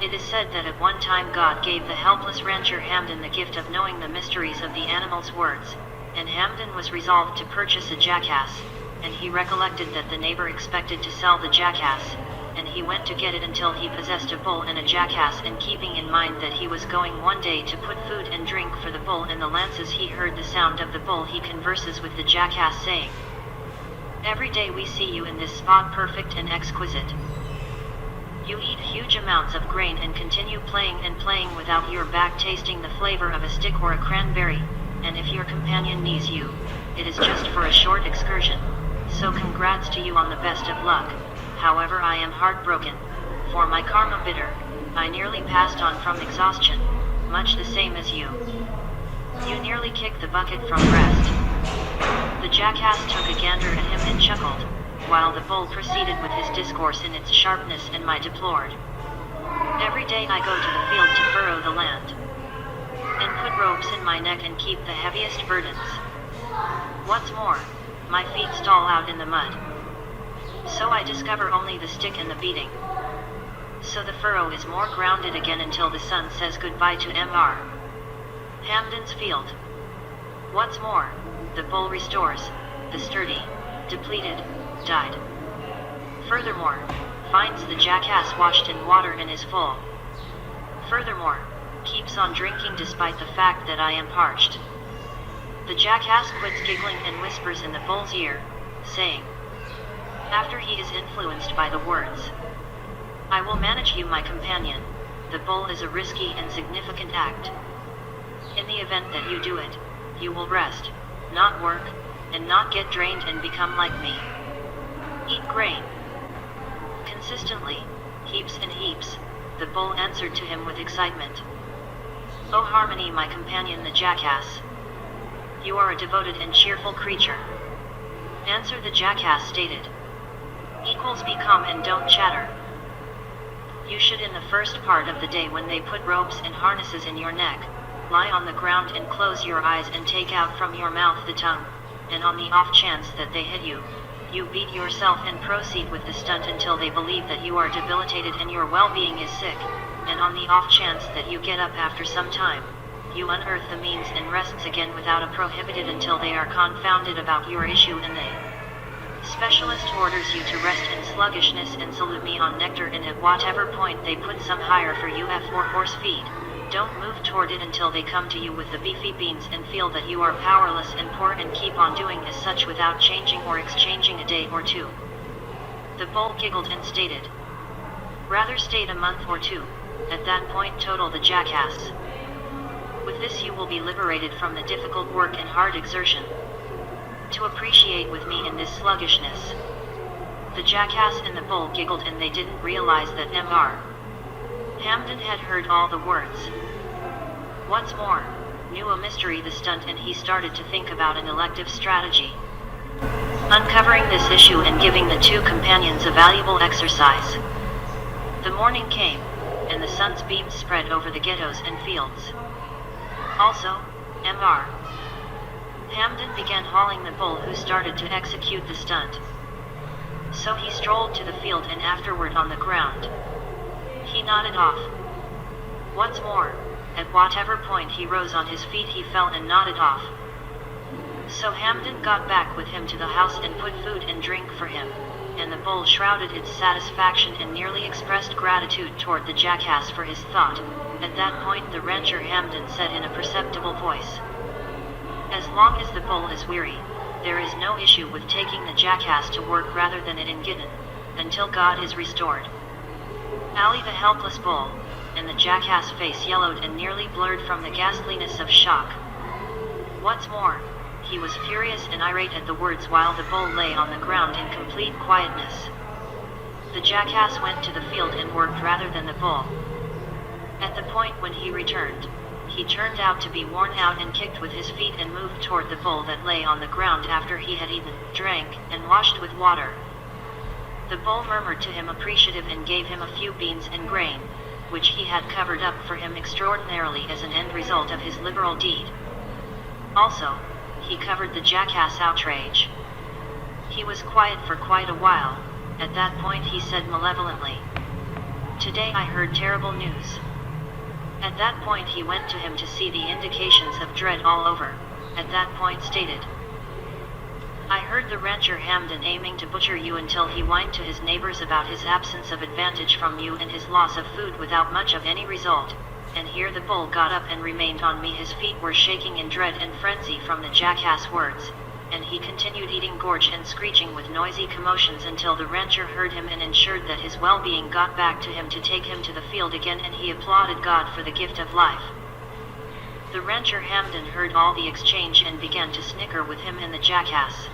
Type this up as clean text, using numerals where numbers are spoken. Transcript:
It is said that at one time God gave the helpless rancher Hamden the gift of knowing the mysteries of the animal's words, and Hamden was resolved to purchase a jackass, and he recollected that the neighbor expected to sell the jackass, and he went to get it until he possessed a bull and a jackass, and keeping in mind that he was going one day to put food and drink for the bull and the lances, he heard the sound of the bull. He converses with the jackass, saying, "Every day we see you in this spot, perfect and exquisite. You eat huge amounts of grain and continue playing and playing without your back tasting the flavor of a stick or a cranberry, and if your companion needs you, it is just for a short excursion, so congrats to you on the best of luck. However, I am heartbroken, for my karma bitter. I nearly passed on from exhaustion, much the same as you. You nearly kicked the bucket from rest." The jackass took a gander at him and chuckled, while the bull proceeded with his discourse in its sharpness and my deplored. "Every day I go to the field to furrow the land, and put ropes in my neck and keep the heaviest burdens. What's more, my feet stall out in the mud. So I discover only the stick and the beating. So the furrow is more grounded again until the sun says goodbye to Mr. Hamden's field. What's more, the bull restores, the sturdy, depleted, died. Furthermore, finds the jackass washed in water and is full. Furthermore, keeps on drinking despite the fact that I am parched." The jackass quits giggling and whispers in the bull's ear, saying, after he is influenced by the words, "I will manage you, my companion. The bull is a risky and significant act. In the event that you do it, you will rest, not work, and not get drained and become like me. Eat grain consistently, heaps and heaps," the bull answered to him with excitement. "Oh Harmony, my companion the jackass. You are a devoted and cheerful creature." "Answer," the jackass stated. Equals "be calm and don't chatter. You should in the first part of the day, when they put ropes and harnesses in your neck, lie on the ground and close your eyes and take out from your mouth the tongue, and on the off chance that they hit you, you beat yourself and proceed with the stunt until they believe that you are debilitated and your well-being is sick, and on the off chance that you get up after some time, you unearth the means and rests again without a prohibited until they are confounded about your issue and they specialist orders you to rest in sluggishness and salute me on nectar, and at whatever point they put some higher for you for horse feed, don't move toward it until they come to you with the beefy beans and feel that you are powerless and poor, and keep on doing as such without changing or exchanging a day or two." The bull giggled and stated, "Rather stayed a month or two, at that point total the jackass. With this you will be liberated from the difficult work and hard exertion to appreciate with me in this sluggishness." The jackass and the bull giggled, and they didn't realize that Mr. Hamden had heard all the words. What's more, knew a mystery the stunt, and he started to think about an elective strategy, uncovering this issue and giving the two companions a valuable exercise. The morning came, and the sun's beams spread over the ghettos and fields. Also, Mr. Hamden began hauling the bull, who started to execute the stunt. So he strolled to the field, and afterward on the ground, he nodded off. What's more, at whatever point he rose on his feet he fell and nodded off. So Hamden got back with him to the house and put food and drink for him, and the bull shrouded its satisfaction and nearly expressed gratitude toward the jackass for his thought. At that point the rancher Hamden said in a perceptible voice, "As long as the bull is weary, there is no issue with taking the jackass to work rather than it in Gittin, until God is restored." Ali the helpless bull, and the jackass face yellowed and nearly blurred from the ghastliness of shock. What's more, he was furious and irate at the words, while the bull lay on the ground in complete quietness. The jackass went to the field and worked rather than the bull. At the point when he returned, he turned out to be worn out and kicked with his feet and moved toward the bull that lay on the ground after he had eaten, drank, and washed with water. The bull murmured to him appreciative and gave him a few beans and grain, which he had covered up for him extraordinarily as an end result of his liberal deed. Also, he covered the jackass' outrage. He was quiet for quite a while. At that point he said malevolently, Today I heard terrible news. At that point he went to him to see the indications of dread all over. At that point stated, I heard the rancher Hamden aiming to butcher you until he whined to his neighbors about his absence of advantage from you and his loss of food without much of any result. And here the bull got up and remained on me. His feet were shaking in dread and frenzy from the jackass words, and he continued eating gorge and screeching with noisy commotions until the rancher heard him and ensured that his well-being got back to him to take him to the field again, and he applauded God for the gift of life. The rancher Hamden heard all the exchange and began to snicker with him and the jackass.